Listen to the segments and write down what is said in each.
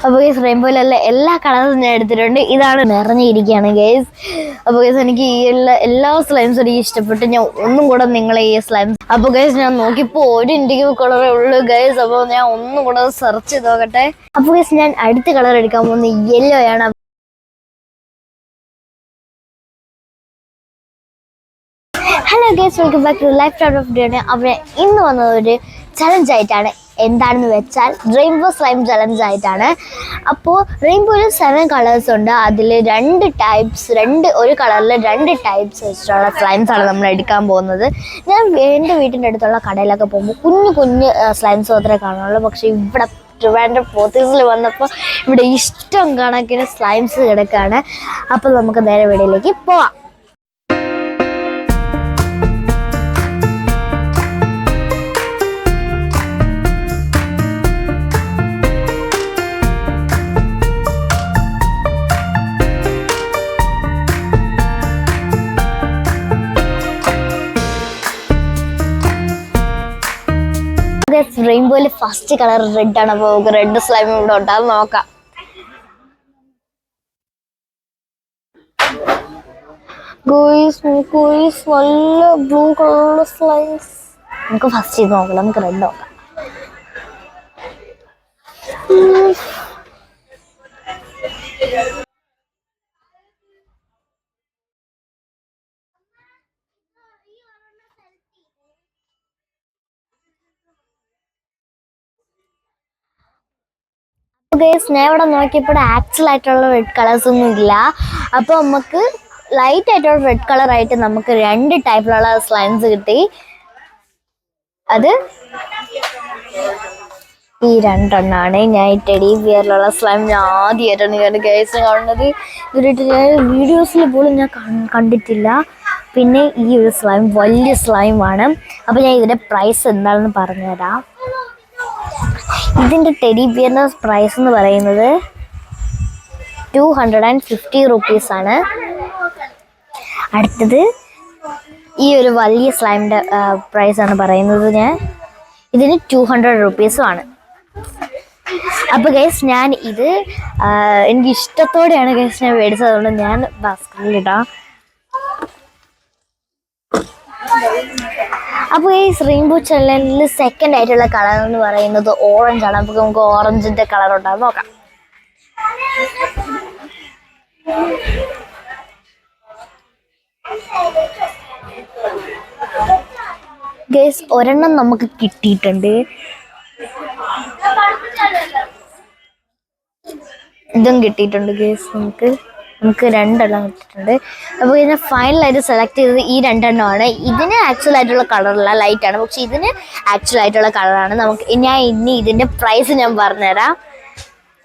അപ്പോൾ ഗൈസ് റെയിൻബോയിലുള്ള എല്ലാ കളേഴ്സും ഞാൻ എടുത്തിട്ടുണ്ട്. ഇതാണ് നിറഞ്ഞിരിക്കുകയാണ് ഗൈസ്. അപ്പോൾ ഗൈസ് എനിക്ക് ഈ എല്ലാ സ്ലൈംസും എനിക്ക് ഇഷ്ടപ്പെട്ടു. ഞാൻ ഒന്നും കൂടെ നിങ്ങളെ ഈ സ്ലൈംസ് അപ്പോൾ ഗൈസ് ഞാൻ നോക്കിയപ്പോൾ ഒരു ഇൻഡിഗോ കളറേ ഉള്ളൂ ഗൈസ്. അപ്പോൾ ഞാൻ ഒന്നും കൂടെ സെർച്ച് ചെയ്ത് നോക്കട്ടെ. അപ്പോൾ ഗൈസ് ഞാൻ അടുത്ത കളർ എടുക്കാൻ പോകുന്നത് യെല്ലോ ആണ്. Hello guys, welcome back to life out of day. അവിടെ ഇന്ന് വന്നത് ഒരു ചലഞ്ച് ആയിട്ടാണ്. എന്താണെന്ന് വെച്ചാൽ റെയിൻബോ സ്ലൈം ചലഞ്ച് ആയിട്ടാണ്. അപ്പോൾ റെയിൻബോയിൽ 7 കളേഴ്സ് ഉണ്ട്. അതിൽ ഒരു കളറിൽ 2 ടൈപ്സ് വെച്ചിട്ടുള്ള സ്ലൈംസ് ആണ് നമ്മൾ എടുക്കാൻ പോകുന്നത്. ഞാൻ എൻ്റെ വീട്ടിൻ്റെ അടുത്തുള്ള കടയിലൊക്കെ പോകുമ്പോൾ കുഞ്ഞു സ്ലൈംസ് മാത്രമേ കാണുള്ളൂ. പക്ഷേ ഇവിടെ ട്രിവാൻഡ്രം പോത്തീസിൽ വന്നപ്പോൾ ഇവിടെ ഇഷ്ടം കണക്കിന് സ്ലൈംസ് കിടക്കുകയാണ്. അപ്പോൾ നമുക്ക് നേരെ വീഡിയോയിലേക്ക് പോവാം. റെയിൻബോയിൽ ഫസ്റ്റ് കളർ റെഡ് ആണ്. അപ്പോൾ നമുക്ക് റെഡ് സ്ലൈം ഇവിടെ ഉണ്ടാകും, നോക്കാം. നല്ല ബ്ലൂ കളർ സ്ലൈംസ് നമുക്ക് ഫസ്റ്റ് ചെയ്ത് നോക്കാം. നമുക്ക് റെഡ് നോക്കാം. ഞാൻ ഇവിടെ നോക്കിയപ്പോൾ ആക്ച്വൽ ആയിട്ടുള്ള റെഡ് കളേഴ്സ് ഒന്നും ഇല്ല. അപ്പോൾ നമുക്ക് ലൈറ്റ് ആയിട്ടുള്ള റെഡ് കളർ ആയിട്ട് നമുക്ക് 2 ടൈപ്പിലുള്ള സ്ലൈംസ് കിട്ടി. അത് ഈ 2 ഞാൻ ഈ ടെഡി ബിയറിലുള്ള സ്ലൈം ഞാൻ ആദ്യമായിട്ടാണ് ഗൈസ് കാണുന്നത്. ഇവരായിട്ട് ഞാൻ വീഡിയോസിൽ പോലും ഞാൻ കണ്ടിട്ടില്ല. പിന്നെ ഈ ഒരു സ്ലൈം വലിയ സ്ലൈമാണ്. അപ്പോൾ ഞാൻ ഇതിൻ്റെ പ്രൈസ് എന്താണെന്ന് പറഞ്ഞുതരാം. ഇതിൻ്റെ ടെഡി ബിയറിൻ്റെ പ്രൈസ് എന്ന് പറയുന്നത് 250 റുപ്പീസാണ്. അടുത്തത് ഈ ഒരു വലിയ സ്ലൈമിൻ്റെ പ്രൈസാണ് പറയുന്നത്. ഇതിന് 200 റുപ്പീസുമാണ്. അപ്പോൾ ഗൈസ് ഞാൻ ഇത് എനിക്ക് ഇഷ്ടത്തോടെയാണ് ഗൈസ് ഞാൻ മേടിച്ചത്. അതുകൊണ്ട് ഞാൻ ബാസ്ക്കറ്റിലിടാം. അപ്പോൾ ഈ റെയിൻബോ ചലഞ്ചിൽ സെക്കൻഡ് ആയിട്ടുള്ള കളർ എന്ന് പറയുന്നത് ഓറഞ്ച് ആണ്. അപ്പോൾ നമുക്ക് ഓറഞ്ചിന്റെ കളർ ഉണ്ടാകും, നോക്കാം. ഗൈസ് ഒരെണ്ണം നമുക്ക് കിട്ടിയിട്ടുണ്ട്. ഇതും കിട്ടിയിട്ടുണ്ട് ഗൈസ്. നമുക്ക് 2 എണ്ണം കിട്ടിയിട്ടുണ്ട്. അപ്പോൾ ഇതിനെ ഫൈനലായിട്ട് സെലക്ട് ചെയ്തത് ഈ 2 എണ്ണമാണ്. ഇതിന് ആക്ച്വൽ ആയിട്ടുള്ള കളറല്ല, ലൈറ്റ് ആണ്. പക്ഷെ ഇതിന് ആക്ച്വൽ ആയിട്ടുള്ള കളറാണ്. ഞാൻ ഇനി ഇതിൻ്റെ പ്രൈസ് ഞാൻ പറഞ്ഞുതരാം.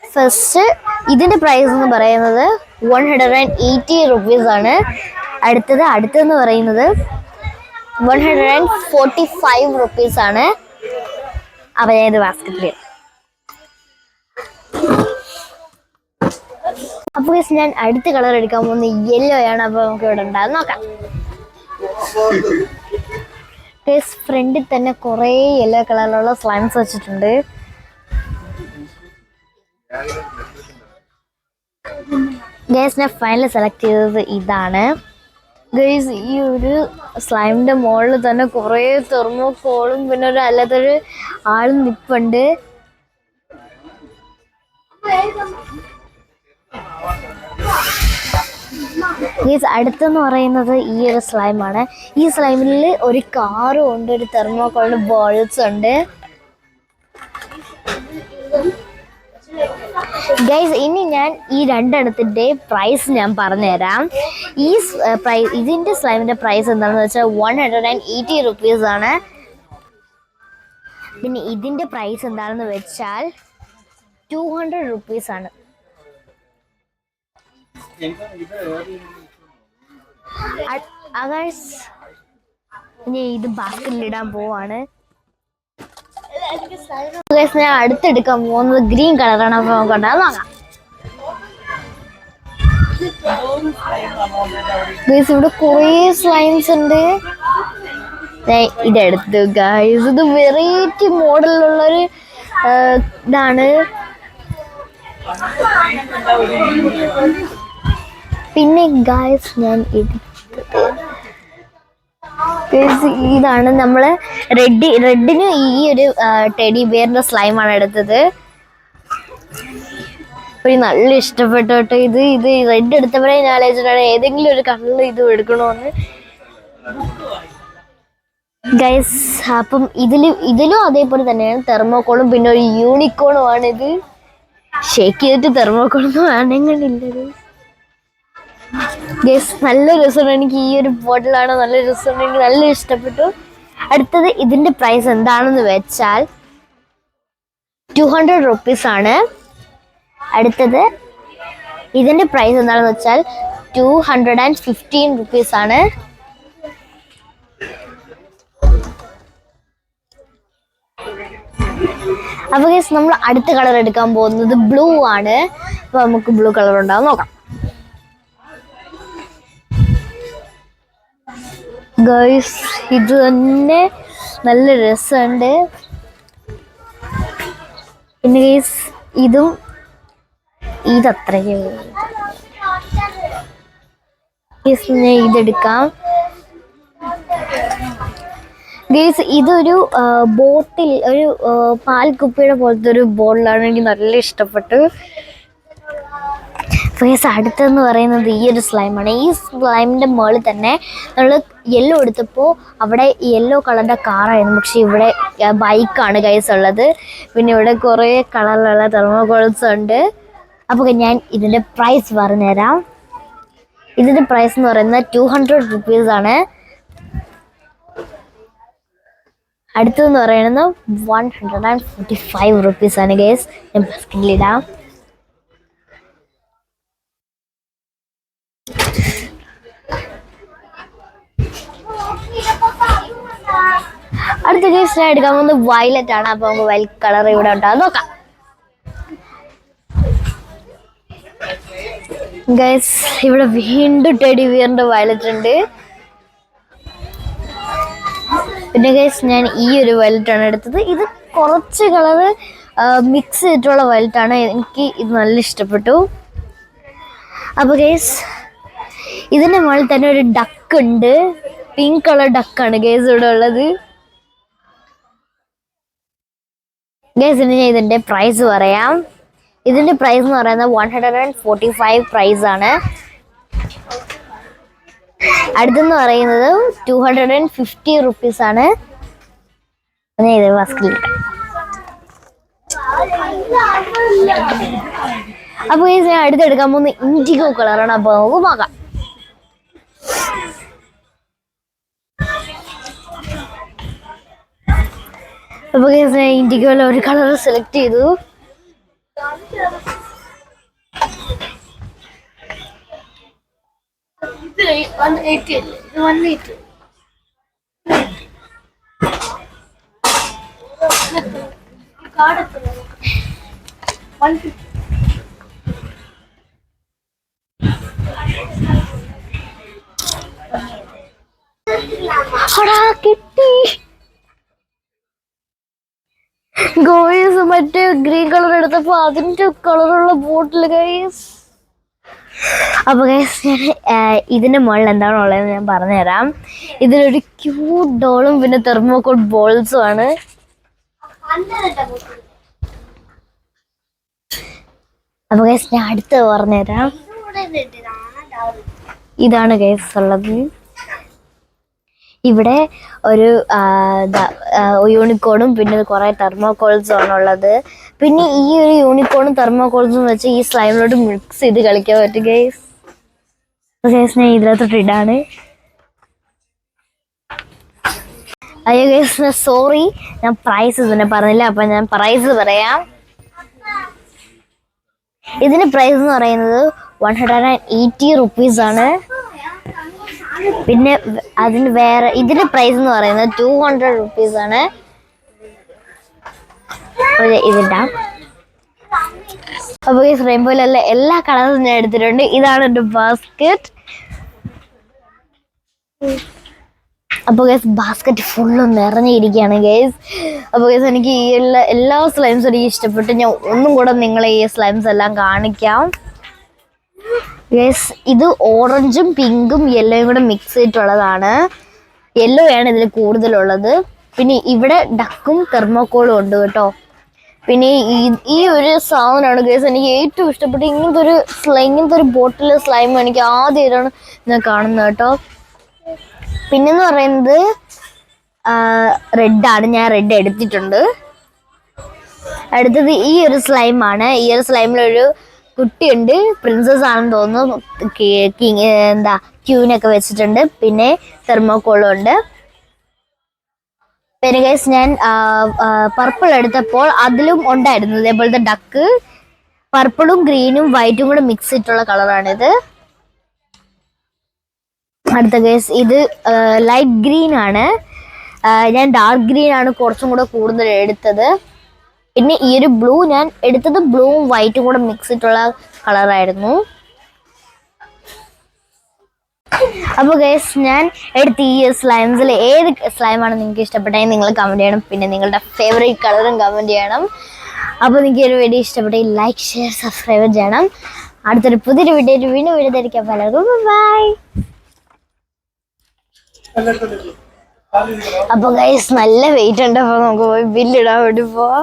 ഫസ്റ്റ് ഇതിൻ്റെ പ്രൈസ് എന്ന് പറയുന്നത് 180 റുപ്പീസാണ്. അടുത്തെന്ന് പറയുന്നത് 145 റുപ്പീസാണ്. അപ്പോൾ ഞാൻ ഇത് ബാസ്ക്കറ്റിൽ. അപ്പോൾ ഞാൻ അടുത്ത കളർ എടുക്കാൻ പോകുന്നത് യെല്ലോ ആണ്. അപ്പോൾ നമുക്ക് ഇവിടെ ഉണ്ടാകും, നോക്കാം. ഫ്രണ്ടിൽ തന്നെ കുറേ യെല്ലോ കളറിലുള്ള സ്ലൈംസ് വെച്ചിട്ടുണ്ട്. ഗൈസ് ഞാൻ ഫൈനൽ സെലക്ട് ചെയ്തത് ഇതാണ്. ഗൈസ് ഈ ഒരു സ്ലൈമിൻ്റെ മുകളിൽ തന്നെ കുറേ തെർമോക്കോളും പിന്നെ ഒരു അല്ലാത്തൊരു ആളും നിൽപ്പുണ്ട്. ഗൈസ് അടുത്തെന്ന് പറയുന്നത് ഈ ഒരു സ്ലൈമാണ്. ഈ സ്ലൈമിൽ ഒരു കാറും ഉണ്ട്, ഒരു തെർമോക്കോളിൻ്റെ ബോൾസ് ഉണ്ട്. ഗൈസ് ഇനി ഞാൻ ഈ 2 എണ്ണത്തിൻ്റെ പ്രൈസ് ഞാൻ പറഞ്ഞുതരാം. ഇതിൻ്റെ സ്ലൈമിൻ്റെ പ്രൈസ് എന്താണെന്ന് വെച്ചാൽ 180 റുപ്പീസാണ്. പിന്നെ ഇതിൻ്റെ പ്രൈസ് എന്താണെന്ന് വെച്ചാൽ 200 റുപ്പീസാണ്. ഇനി ഇത് ബാസ്ക്കറ്റിലിടാൻ പോവാണ്. ഞാൻ അടുത്തെടുക്കാൻ പോകുന്നത് ഗ്രീൻ കളറാണ്. അപ്പോൾ നമുക്ക് നോക്കാം. ഇവിടെ കുറേ സ്ലൈംസ് ഉണ്ട്. ഇതെടുത്തു ഗൈസ്. ഇത് വെറൈറ്റി മോഡലിലുള്ളൊരു ഇതാണ്. പിന്നെ ഗായ്സ് ഞാൻ ഇതാണ് നമ്മള് റെഡിന് ഈ ഒരു ടെഡി ബിയറിന്റെ സ്ലൈമാണ് എടുത്തത്. ഒരു നല്ല ഇഷ്ടപ്പെട്ടു കേട്ടോ. ഇത് റെഡ് എടുത്തപ്പോഴേ ഞാൻ ആലോചിച്ചിട്ടാണ് ഏതെങ്കിലും ഒരു കളർ ഇത് എടുക്കണോന്ന് ഗൈസ്. അപ്പം ഇതിലും അതേപോലെ തന്നെയാണ് തെർമോക്കോളും പിന്നെ ഒരു യൂണിക്കോണും ആണ്. ഇത് ഷേക്ക് ചെയ്തിട്ട് തെർമോക്കോളൊന്നും വേണമെങ്കിലുള്ളത് ഗൈസ്. നല്ല രസമാണ്. എനിക്ക് ഈ ഒരു ബോട്ടിലാണ് നല്ല രസമാണ്. എനിക്ക് നല്ല ഇഷ്ടപ്പെട്ടു. അടുത്തത് ഇതിന്റെ പ്രൈസ് എന്താണെന്ന് വെച്ചാൽ 200 rupees ആണ്. അടുത്തത് ഇതിന്റെ പ്രൈസ് എന്താണെന്ന് വെച്ചാൽ 215 rupees ആണ്. അപ്പൊ ഗൈസ് നമ്മൾ അടുത്ത കളർ എടുക്കാൻ പോകുന്നത് ബ്ലൂ ആണ്. അപ്പൊ നമുക്ക് ബ്ലൂ കളർ ഉണ്ടാവും നോക്കാം. ഗൈസ് ഇത് തന്നെ നല്ല രസമുണ്ട്. പിന്നെ ഗൈസ് ഇതത്രയ്ക്ക് ഞാൻ ഇതെടുക്കാം ഗൈസ്. ഇതൊരു ബോട്ടിൽ ഒരു പാൽക്കുപ്പിയുടെ പോലത്തെ ഒരു ബോട്ടിലാണ്. എനിക്ക് നല്ല ഇഷ്ടപ്പെട്ടു ഗൈസ്. അടുത്തെന്ന് പറയുന്നത് ഈ ഒരു സ്ലൈമാണ്. ഈ സ്ലൈമിൻ്റെ മുകളിൽ തന്നെ നമ്മൾ യെല്ലോ എടുത്തപ്പോൾ അവിടെ യെല്ലോ കളറിൻ്റെ കാറായിരുന്നു, പക്ഷെ ഇവിടെ ബൈക്കാണ് ഗൈസ് ഉള്ളത്. പിന്നെ ഇവിടെ കുറേ കളറിലുള്ള തെർമോകോൾസ് ഉണ്ട്. അപ്പോൾ ഞാൻ ഇതിൻ്റെ പ്രൈസ് പറഞ്ഞുതരാം. ഇതിൻ്റെ പ്രൈസ് എന്ന് പറയുന്നത് 200 rupees ആണ്. അടുത്തതെന്ന് പറയുന്നത് 145 rupees ആണ് ഗൈസ്. ഞാൻ ബസ്കറ്റിലിടാം. അടുത്ത ഗൈസ് ഞാൻ എടുക്കാൻ പോകുന്നത് വയലറ്റ് ആണ്. അപ്പൊ നമുക്ക് വയലറ്റ് കളർ ഇവിടെ ഉണ്ടാകും നോക്കാം ഗൈസ്. ഇവിടെ വീണ്ടും ടെഡി ബിയറിന്റെ വയലറ്റ് ഉണ്ട്. പിന്നെ ഗൈസ് ഞാൻ ഈ ഒരു വയലറ്റ് ആണ് എടുത്തത്. ഇത് കുറച്ച് കളറ് മിക്സ് ചെയ്തിട്ടുള്ള വയലറ്റ് ആണ്. എനിക്ക് ഇത് നല്ല ഇഷ്ടപ്പെട്ടു. അപ്പൊ ഗൈസ് ഇതിന്റെ മുകളിൽ തന്നെ ഒരു ഡക്ക് ഉണ്ട്. പിങ്ക് കളർ ഡക്കാണ് ഗൈസ് ഇവിടെ ഉള്ളത്. ഗൈസ് ഇനി ഞാൻ ഇതിന്റെ പ്രൈസ് പറയാം. ഇതിന്റെ പ്രൈസ് എന്ന് പറയുന്നത് 145 പ്രൈസ് ആണ്. അടുത്തെന്ന് പറയുന്നത് 250 rupees ആണ്. ഞാൻ ഇത് ബസ്കറ്റിലിട്ടു. അപ്പൊ ഗൈസ് ഞാൻ അടുത്തെടുക്കാൻ പോകുന്ന ഇൻഡിഗോ കളറാണ്. അപ്പൊ നമുക്ക് നോക്കാം. അപ്പൊ ഗൈസ് ഞാൻ ഇൻഡിഗോയിൽ ഒരു കളർ സെലക്ട് ചെയ്തു. കിട്ടി ഗോയ്സ്. മറ്റേ ഗ്രീൻ കളർ എടുത്തപ്പോ അതിന്റെ കളറുള്ള ബോട്ടിൽ ഗൈസ്. അപ്പൊ ഗൈസ് ഞാൻ ഇതിന്റെ മുകളിൽ എന്താണ് ഉള്ളതെന്ന് ഞാൻ പറഞ്ഞുതരാം. ഇതിലൊരു ക്യൂട്ട് ഡോളും പിന്നെ തെർമോകോൾ ബോൾസും ആണ്. അപ്പൊ ഗൈസ് ഞാൻ അടുത്ത് പറഞ്ഞുതരാം. ഇതാണ് ഗൈസ് ഉള്ളത്. ഇവിടെ ഒരു യൂണിക്കോണും പിന്നെ കുറെ തെർമോകോൾസും ആണുള്ളത്. പിന്നെ ഈ ഒരു യൂണിക്കോണും തെർമോകോൾസും വെച്ച് ഈ സ്ലൈമിലോട്ട് മിക്സ് ചെയ്ത് കളിക്കാൻ പറ്റും ഗൈസ്. ഗൈസ് ഞാൻ ഇതിനകത്തോട്ട് ഇടാണ്. അയ്യോ ഗൈസ് സോറി, ഞാൻ പ്രൈസ് ഇതിനെ പറഞ്ഞില്ല. അപ്പൊ ഞാൻ പ്രൈസ് പറയാം. ഇതിന്റെ പ്രൈസ് എന്ന് പറയുന്നത് 180 rupees ആണ്. പിന്നെ അതിന് വേറെ ഇതിന്റെ പ്രൈസ് എന്ന് പറയുന്നത് 200 rupees ആണ്. ഇതിട്ടാ. അപ്പൊ ഈ റെയിൻബോയിലുള്ള എല്ലാ കളേഴ്സും ഞാൻ എടുത്തിട്ടുണ്ട്. ഇതാണ് എന്റെ ബാസ്കറ്റ്. അപ്പോൾ ഗൈസ് ബാസ്ക്കറ്റ് ഫുള്ളും നിറഞ്ഞിരിക്കുകയാണ് ഗൈസ്. അപ്പോൾ ഗൈസ് എനിക്ക് ഈ എല്ലാ സ്ലൈംസും എനിക്ക് ഇഷ്ടപ്പെട്ടു. ഞാൻ ഒന്നും കൂടെ നിങ്ങളെ ഈ സ്ലൈംസ് എല്ലാം കാണിക്കാം ഗൈസ്. ഇത് ഓറഞ്ചും പിങ്കും യെല്ലോയും കൂടെ മിക്സ് ചെയ്തിട്ടുള്ളതാണ്. യെല്ലോ ആണ് ഇതിൽ കൂടുതലുള്ളത്. പിന്നെ ഇവിടെ ഡക്കും തെർമോക്കോളും ഉണ്ട് കേട്ടോ. പിന്നെ ഈ ഒരു സാധനമാണ് ഗൈസ് എനിക്ക് ഏറ്റവും ഇഷ്ടപ്പെട്ടു. ഇങ്ങനത്തെ ഒരു ബോട്ടിൽ സ്ലൈം എനിക്ക് ആദ്യമായിട്ടാണ് ഞാൻ കാണുന്നത് കേട്ടോ. പിന്നെന്ന് പറയുന്നത് റെഡാണ്. ഞാൻ റെഡ് എടുത്തിട്ടുണ്ട്. അടുത്തത് ഈ ഒരു സ്ലൈമാണ്. ഈ ഒരു സ്ലൈമിലൊരു കുട്ടിയുണ്ട്, പ്രിൻസസ് ആണെന്ന് തോന്നുന്നു. ക്യൂനൊക്കെ വെച്ചിട്ടുണ്ട്. പിന്നെ തെർമോക്കോളും ഉണ്ട്. പിന്നെ ഗൈസ് ഞാൻ പർപ്പിൾ എടുത്തപ്പോൾ അതിലും ഉണ്ടായിരുന്നു ഇതേപോലത്തെ ഡക്ക്. പർപ്പിളും ഗ്രീനും വൈറ്റും കൂടെ മിക്സ് ചെയ്തിട്ടുള്ള കളറാണിത്. അടുത്ത ഗൈസ് ഇത് ലൈറ്റ് ഗ്രീൻ ആണ്. ഞാൻ ഡാർക്ക് ഗ്രീൻ ആണ് കുറച്ചും കൂടെ കൂടുതൽ എടുത്തത്. പിന്നെ ഈ ഒരു ബ്ലൂ ഞാൻ എടുത്തത് ബ്ലൂവും വൈറ്റും കൂടെ മിക്സ് ചെയ്തിട്ടുള്ള കളറായിരുന്നു. അപ്പോൾ ഗൈസ് ഞാൻ എടുത്ത ഈ സ്ലൈംസിൽ ഏത് സ്ലൈമാണ് നിങ്ങൾക്ക് ഇഷ്ടപ്പെട്ടെങ്കിൽ നിങ്ങൾ കമൻറ്റ് ചെയ്യണം. പിന്നെ നിങ്ങളുടെ ഫേവറേറ്റ് കളറും കമൻറ്റ് ചെയ്യണം. അപ്പോൾ നിങ്ങൾക്ക് ഒരു വീഡിയോ ഇഷ്ടപ്പെട്ടെങ്കിൽ ലൈക്ക്, ഷെയർ, സബ്സ്ക്രൈബ് ചെയ്യണം. അടുത്തൊരു പുതിയൊരു വീഡിയോ വീണ്ടും ധരിക്കാൻ പലർക്കും ബൈ. അപ്പോൾ ഗൈസ് നല്ല വെയിറ്റ് ഉണ്ട്. അപ്പോൾ നമുക്ക് പോയി ബില്ലിടാൻ വേണ്ടി പോവാം.